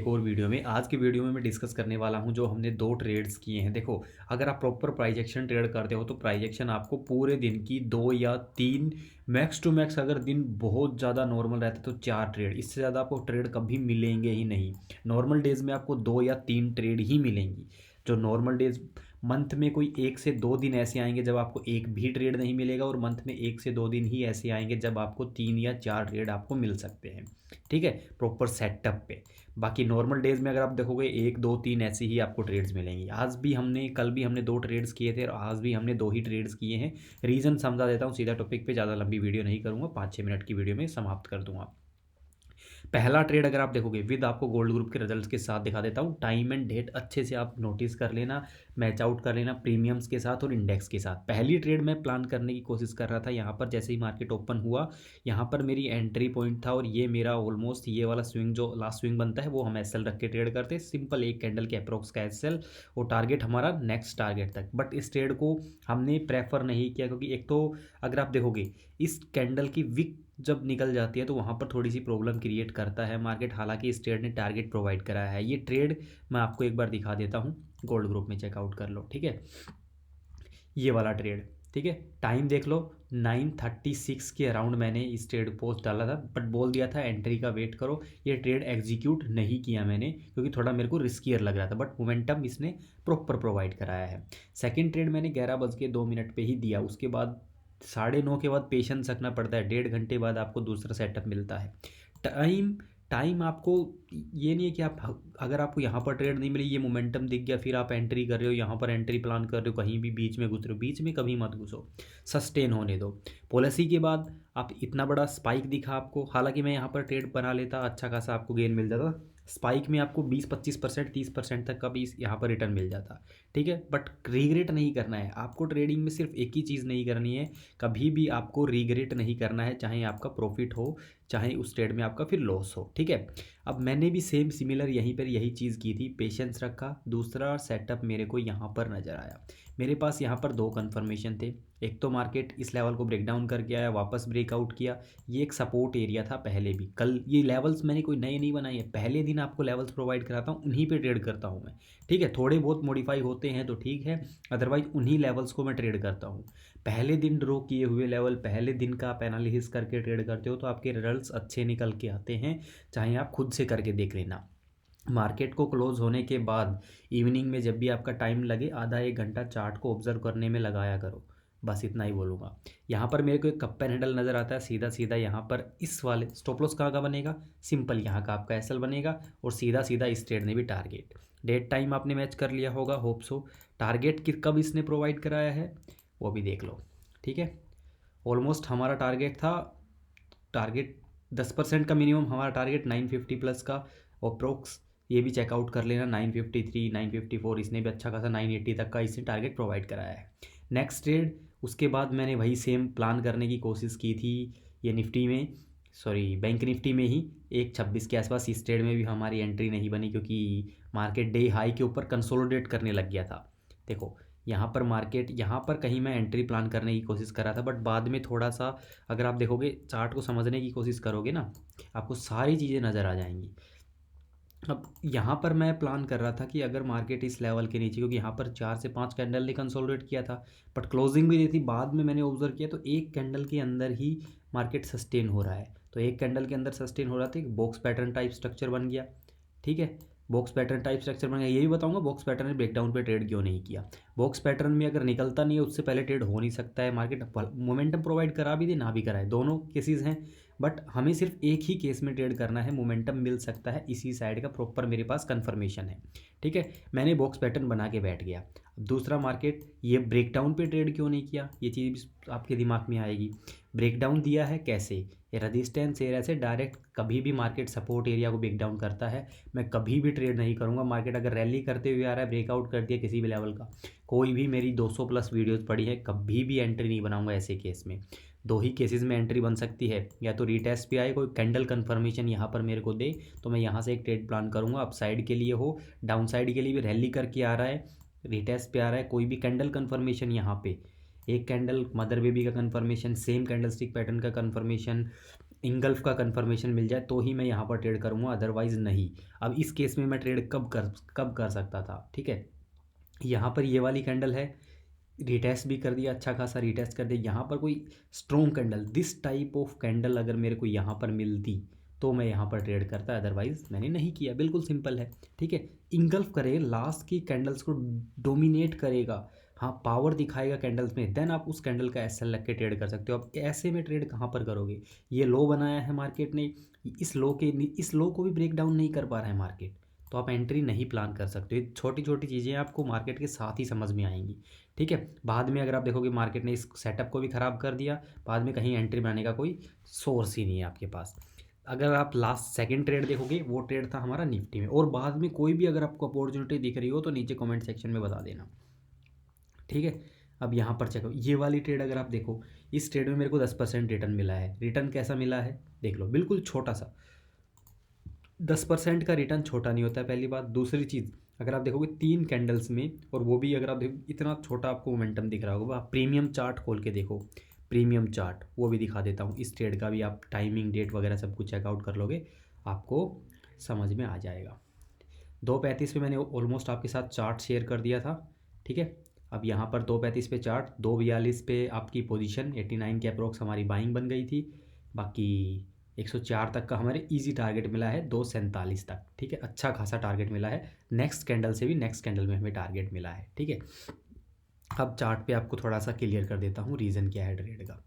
एक और वीडियो में आज की वीडियो में मैं डिस्कस करने वाला हूं जो हमने दो ट्रेड्स किए हैं। देखो, अगर आप प्रॉपर प्राइस एक्शन ट्रेड करते हो तो प्राइस एक्शन आपको पूरे दिन की 2 या 3, मैक्स टू मैक्स अगर दिन बहुत ज़्यादा नॉर्मल रहता है तो 4 ट्रेड, इससे ज़्यादा आपको ट्रेड कभी मिलेंगे ही नहीं। नॉर्मल डेज में आपको 2 या 3 ट्रेड ही मिलेंगी। जो नॉर्मल डेज मंथ में कोई 1 से 2 दिन ऐसे आएंगे जब आपको एक भी ट्रेड नहीं मिलेगा, और मंथ में 1 से 2 दिन ही ऐसे आएंगे जब आपको 3 या 4 ट्रेड आपको मिल सकते हैं। ठीक है, प्रॉपर सेटअप पे। बाकी नॉर्मल डेज में अगर आप देखोगे 1 2 3 ऐसे ही आपको ट्रेड्स मिलेंगी। आज भी हमने, कल भी हमने 2 ट्रेड्स किए थे और आज भी हमने 2 ही ट्रेड्स किए हैं। रीज़न समझा देता हूँ, सीधा टॉपिक पे, ज़्यादा लंबी वीडियो नहीं करूँगा, 5 6 मिनट की वीडियो में समाप्त कर दूंगा। पहला ट्रेड अगर आप देखोगे विद आपको गोल्ड ग्रुप के रिजल्ट्स के साथ दिखा देता हूँ। टाइम एंड डेट अच्छे से आप नोटिस कर लेना, मैच आउट कर लेना प्रीमियम्स के साथ और इंडेक्स के साथ। पहली ट्रेड मैं प्लान करने की कोशिश कर रहा था। यहाँ पर जैसे ही मार्केट ओपन हुआ, यहाँ पर मेरी एंट्री पॉइंट था और ये मेरा ऑलमोस्ट ये वाला स्विंग जो लास्ट स्विंग बनता है वो हम एस रख के ट्रेड करते हैं। सिंपल एक कैंडल के अप्रोक्स का एस और टारगेट हमारा नेक्स्ट टारगेट तक। बट इस ट्रेड को हमने प्रेफर नहीं किया क्योंकि एक तो अगर आप देखोगे इस कैंडल की विक जब निकल जाती है तो वहाँ पर थोड़ी सी प्रॉब्लम क्रिएट करता है मार्केट। हालांकि इस ट्रेड ने टारगेट प्रोवाइड कराया है। ये ट्रेड मैं आपको एक बार दिखा देता हूँ, गोल्ड ग्रुप में चेकआउट कर लो। ठीक है, ये वाला ट्रेड, ठीक है, टाइम देख लो, 9:36 के अराउंड मैंने इस ट्रेड पोस्ट डाला था, बट बोल दिया था एंट्री का वेट करो। ये ट्रेड एग्जीक्यूट नहीं किया मैंने क्योंकि थोड़ा मेरे को रिस्कियर लग रहा था, बट मोमेंटम इसने प्रॉपर प्रोवाइड कराया है। सेकंड ट्रेड मैंने 11:02 पे ही दिया। उसके बाद 9:30 के बाद पेशेंस रखना पड़ता है, 1.5 घंटे बाद आपको दूसरा सेटअप मिलता है। टाइम टाइम आपको, ये नहीं है कि आप, अगर आपको यहाँ पर ट्रेड नहीं मिली, ये मोमेंटम दिख गया, फिर आप एंट्री कर रहे हो, यहाँ पर एंट्री प्लान कर रहे हो, कहीं भी बीच में घुस रहे हो, बीच में कभी मत घुसो, सस्टेन होने दो। पॉलिसी के बाद आप इतना बड़ा स्पाइक दिखा आपको, हालांकि मैं यहाँ पर ट्रेड बना लेता, अच्छा खासा आपको गेन मिल जाता। स्पाइक में आपको 20 25% 30% तक का भी यहाँ पर रिटर्न मिल जाता। ठीक है, बट रिग्रेट नहीं करना है आपको। ट्रेडिंग में सिर्फ एक ही चीज़ नहीं करनी है, कभी भी आपको रिग्रेट नहीं करना है, चाहे आपका प्रॉफिट हो चाहे उस ट्रेड में आपका फिर लॉस हो। ठीक है, अब मैंने भी सेम सिमिलर यहीं पर यही चीज़ की थी, पेशेंस रखा। दूसरा सेटअप मेरे को यहाँ पर नज़र आया। मेरे पास यहाँ पर 2 कंफर्मेशन थे। एक तो मार्केट इस लेवल को ब्रेक डाउन करके आया, वापस ब्रेकआउट किया। ये एक सपोर्ट एरिया था पहले भी। कल ये लेवल्स मैंने कोई नए नहीं बनाए हैं, पहले दिन आपको लेवल्स प्रोवाइड कराता हूँ, उन्हीं पे ट्रेड करता हूँ मैं। ठीक है, थोड़े बहुत मॉडिफाई होते हैं तो ठीक है, अदरवाइज उन्हीं लेवल्स को मैं ट्रेड करता हूँ। पहले दिन ड्रॉ किए हुए लेवल, पहले दिन का आप एनालिसिस करके ट्रेड करते हो तो आपके रिजल्ट्स अच्छे निकल के आते हैं, चाहे आप खुद से करके देख लेना। मार्केट को क्लोज होने के बाद इवनिंग में जब भी आपका टाइम लगे, आधा 1 घंटा चार्ट को ऑब्जर्व करने में लगाया करो। बस इतना ही बोलूँगा। यहाँ पर मेरे को एक कप पेन हैंडल नज़र आता है, सीधा सीधा यहाँ पर इस वाले स्टॉप लॉस कहाँ का बनेगा, सिंपल यहाँ का आपका एसएल बनेगा, और सीधा सीधा इस ट्रेड ने भी टारगेट डेट टाइम आपने मैच कर लिया होगा, होप सो। टारगेट कब इसने प्रोवाइड कराया है वो भी देख लो। ठीक है, ऑलमोस्ट हमारा टारगेट था, टारगेट 10% का मिनिमम हमारा टारगेट 950 प्लस का अप्रोक्स, ये भी चेकआउट कर लेना। 953 954, इसने भी अच्छा खासा 980 तक का इसने टारगेट प्रोवाइड कराया है। नेक्स्ट ट्रेड, उसके बाद मैंने वही सेम प्लान करने की कोशिश की थी, ये निफ्टी में, सॉरी बैंक निफ्टी में ही 1:26 के आसपास। इस ट्रेड में भी हमारी एंट्री नहीं बनी क्योंकि मार्केट डे हाई के ऊपर कंसोलिडेट करने लग गया था। देखो, यहाँ पर मार्केट, यहाँ पर कहीं मैं एंट्री प्लान करने की कोशिश कर रहा था, बट बाद में थोड़ा सा, अगर आप देखोगे चार्ट को समझने की कोशिश करोगे ना, आपको सारी चीज़ें नज़र आ जाएंगी। अब यहाँ पर मैं प्लान कर रहा था कि अगर मार्केट इस लेवल के नीचे, क्योंकि यहाँ पर 4 से 5 कैंडल ने कंसोलिडेट किया था, बट क्लोजिंग भी दी थी, बाद में मैंने ऑब्जर्व किया तो एक कैंडल के अंदर ही मार्केट सस्टेन हो रहा है। तो एक कैंडल के अंदर सस्टेन हो रहा था, एक बॉक्स पैटर्न टाइप स्ट्रक्चर बन गया। ठीक है, बॉक्स पैटर्न टाइप स्ट्रक्चर बन गया। ये भी बताऊंगा बॉक्स पैटर्न ने ब्रेकडाउन पे ट्रेड क्यों नहीं किया। बॉक्स पैटर्न में अगर निकलता नहीं है उससे पहले ट्रेड हो नहीं सकता है। मार्केट मोमेंटम प्रोवाइड करा भी दे ना भी कराए, दोनों केसेस हैं, बट हमें सिर्फ एक ही केस में ट्रेड करना है। मोमेंटम मिल सकता है इसी साइड का, प्रॉपर मेरे पास कंफर्मेशन है। ठीक है, मैंने बॉक्स पैटर्न बना के बैठ गया। अब दूसरा, मार्केट ये ब्रेकडाउन पे ट्रेड क्यों नहीं किया, ये चीज़ आपके दिमाग में आएगी। ब्रेकडाउन दिया है कैसे, ये रजिस्टेंस एरिया से डायरेक्ट, कभी भी मार्केट सपोर्ट एरिया को ब्रेकडाउन करता है, मैं कभी भी ट्रेड नहीं करूंगा। मार्केट अगर रैली करते हुए आ रहा है, ब्रेकआउट कर दिया किसी भी लेवल का, कोई भी, मेरी 200 प्लस वीडियोस पड़ी है, कभी भी एंट्री नहीं बनाऊंगा ऐसे केस में। दो ही केसेस में एंट्री बन सकती है, या तो रीटेस्ट पे आए, कोई कैंडल कंफर्मेशन यहाँ पर मेरे को दे तो मैं यहाँ से एक ट्रेड प्लान करूँगा, अप साइड के लिए हो, डाउन साइड के लिए भी रैली करके आ रहा है, रीटेस्ट पे आ रहा है, कोई भी कैंडल कंफर्मेशन यहाँ पे, एक कैंडल मदर बेबी का confirmation, same candle stick pattern का कंफर्मेशन, इंगल्फ का कंफर्मेशन मिल जाए तो ही मैं यहाँ पर ट्रेड करूँगा, अदरवाइज़ नहीं। अब इस केस में मैं ट्रेड कब कर सकता था, ठीक है। यहाँ पर ये वाली कैंडल है, रिटेस्ट भी कर दिया, अच्छा खासा रिटेस्ट कर दिया। यहाँ पर कोई strong candle, this type of candle अगर मेरे को यहाँ पर मिलती तो मैं यहाँ पर ट्रेड करता, अदरवाइज मैंने नहीं किया। बिल्कुल सिंपल है, ठीक है। इंगल्फ करे, लास्ट की कैंडल्स को डोमिनेट करेगा, हाँ पावर दिखाएगा कैंडल्स में, देन आप उस कैंडल का एसएल लग के ट्रेड कर सकते हो। अब ऐसे में ट्रेड कहाँ पर करोगे, ये लो बनाया है मार्केट ने, इस लो को भी ब्रेक डाउन नहीं कर पा रहा है मार्केट, तो आप एंट्री नहीं प्लान कर सकते। ये छोटी छोटी चीज़ें आपको मार्केट के साथ ही समझ में आएंगी, ठीक है। बाद में अगर आप देखोगे मार्केट ने इस सेटअप को भी ख़राब कर दिया, बाद में कहीं एंट्री बनाने का कोई सोर्स ही नहीं है आपके पास। अगर आप लास्ट सेकंड ट्रेड देखोगे, वो ट्रेड था हमारा निफ्टी में। और बाद में कोई भी अगर आपको अपॉर्चुनिटी दिख रही हो तो नीचे कमेंट सेक्शन में बता देना, ठीक है। अब यहाँ पर चेक, ये वाली ट्रेड अगर आप देखो, इस ट्रेड में मेरे को 10% रिटर्न मिला है। रिटर्न कैसा मिला है देख लो, बिल्कुल छोटा सा। 10% का रिटर्न छोटा नहीं होता है, पहली बात। दूसरी चीज़, अगर आप देखोगे 3 कैंडल्स में, और वो भी अगर आप देखो इतना छोटा आपको मोमेंटम दिख रहा होगा, आप प्रीमियम चार्ट खोल के देखो, प्रीमियम चार्ट वो भी दिखा देता हूँ इस ट्रेड का भी, आप टाइमिंग डेट वगैरह सब कुछ चेकआउट कर लोगे, आपको समझ में आ जाएगा। 2:35 पे मैंने ऑलमोस्ट आपके साथ चार्ट शेयर कर दिया था, ठीक है। अब यहाँ पर 2:35 पे चार्ट, 2:42 पे आपकी पोजीशन 89 के अप्रोक्स हमारी बाइंग बन गई थी। बाकी 104 तक का हमारे इजी टारगेट मिला है, 2:47 तक, ठीक है। अच्छा खासा टारगेट मिला है, नेक्स्ट कैंडल से भी नेक्स्ट कैंडल में हमें टारगेट मिला है, ठीक है। अब चार्ट पे आपको थोड़ा सा क्लियर कर देता हूँ रीज़न क्या है ट्रेड का।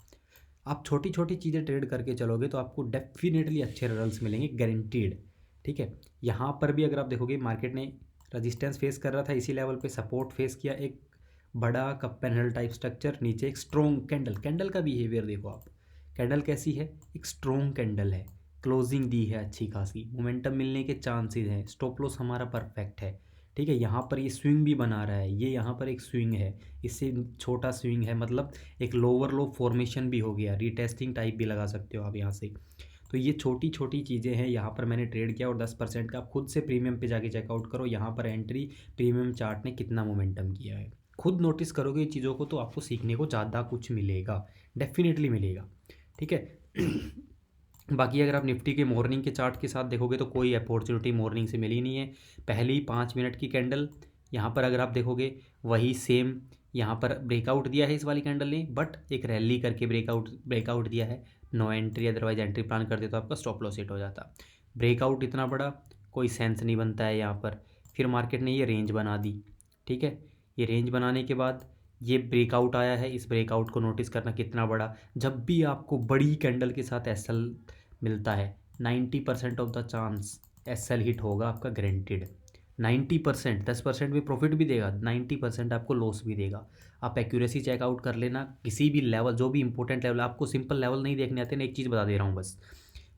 आप छोटी छोटी चीज़ें ट्रेड करके चलोगे तो आपको डेफिनेटली अच्छे रिजल्ट्स मिलेंगे, गारंटीड, ठीक है। यहाँ पर भी अगर आप देखोगे मार्केट ने रजिस्टेंस फेस कर रहा था, इसी लेवल पे सपोर्ट फेस किया, एक बड़ा कप पैनल टाइप स्ट्रक्चर, नीचे एक स्ट्रॉन्ग कैंडल, कैंडल का बिहेवियर देखो आप, कैंडल कैसी है, एक स्ट्रॉन्ग कैंडल है, क्लोजिंग दी है अच्छी खासी, मोमेंटम मिलने के चांसेस हैं, स्टॉप लॉस हमारा परफेक्ट है, ठीक है। यहाँ पर ये स्विंग भी बना रहा है, ये यहाँ पर एक स्विंग है, इससे छोटा स्विंग है, मतलब एक लोअर लो फॉर्मेशन भी हो गया, रीटेस्टिंग टाइप भी लगा सकते हो आप यहाँ से। तो ये छोटी छोटी चीज़ें हैं, यहाँ पर मैंने ट्रेड किया, और 10% का आप खुद से प्रीमियम पे जाके चेकआउट करो, यहाँ पर एंट्री प्रीमियम चार्ट ने कितना मोमेंटम किया है, खुद नोटिस करोगे ये चीज़ों को तो आपको सीखने को ज़्यादा कुछ मिलेगा, डेफिनेटली मिलेगा, ठीक है। बाकी अगर आप निफ्टी के मॉर्निंग के चार्ट के साथ देखोगे तो कोई अपॉर्चुनिटी मॉर्निंग से मिली नहीं है। पहली 5 मिनट की कैंडल, यहाँ पर अगर आप देखोगे वही सेम, यहाँ पर ब्रेकआउट दिया है इस वाली कैंडल ने, बट एक रैली करके ब्रेकआउट दिया है, no entry, otherwise entry plan करते तो आपका स्टॉप लॉस हिट हो जाता। ब्रेकआउट इतना बड़ा कोई सेंस नहीं बनता है यहाँ पर। फिर मार्केट ने ये रेंज बना दी, ठीक है। ये रेंज बनाने के बाद ये ब्रेकआउट आया है, इस ब्रेकआउट को नोटिस करना कितना बड़ा। जब भी आपको बड़ी कैंडल के साथ एसएल मिलता है, 90% of the chance SL hit होगा आपका, गारंटेड 90%। 10% भी प्रॉफिट भी देगा, 90% आपको लॉस भी देगा। आप एक्यूरेसी चेकआउट कर लेना, किसी भी लेवल, जो भी इंपॉर्टेंट लेवल, आपको सिंपल लेवल नहीं देखने आते ना, एक चीज़ बता दे रहा हूँ बस,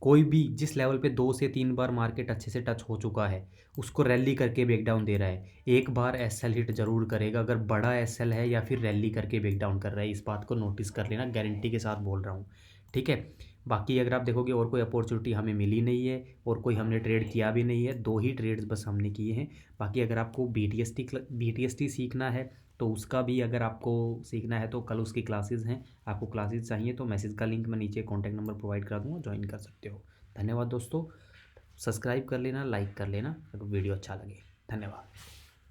कोई भी जिस लेवल पे 2 से 3 बार मार्केट अच्छे से टच हो चुका है, उसको रैली करके ब्रेकडाउन दे रहा है, एक बार एसएल हिट जरूर करेगा, अगर बड़ा एसएल है या फिर रैली करके ब्रेकडाउन कर रहा है, इस बात को नोटिस कर लेना, गारंटी के साथ बोल रहा हूँ, ठीक है। बाकी अगर आप देखोगे और कोई अपॉर्चुनिटी हमें मिली नहीं है, और कोई हमने ट्रेड किया भी नहीं है, 2 ही ट्रेड्स बस हमने किए हैं। बाकी अगर आपको बीटीएसटी सीखना है तो उसका भी, अगर आपको सीखना है तो कल उसकी क्लासेस हैं, आपको क्लासेस चाहिए तो मैसेज का लिंक मैं नीचे कॉन्टैक्ट नंबर प्रोवाइड कर दूँगा, ज्वाइन कर सकते हो। धन्यवाद दोस्तों, सब्सक्राइब कर लेना, लाइक कर लेना अगर वीडियो अच्छा लगे। धन्यवाद।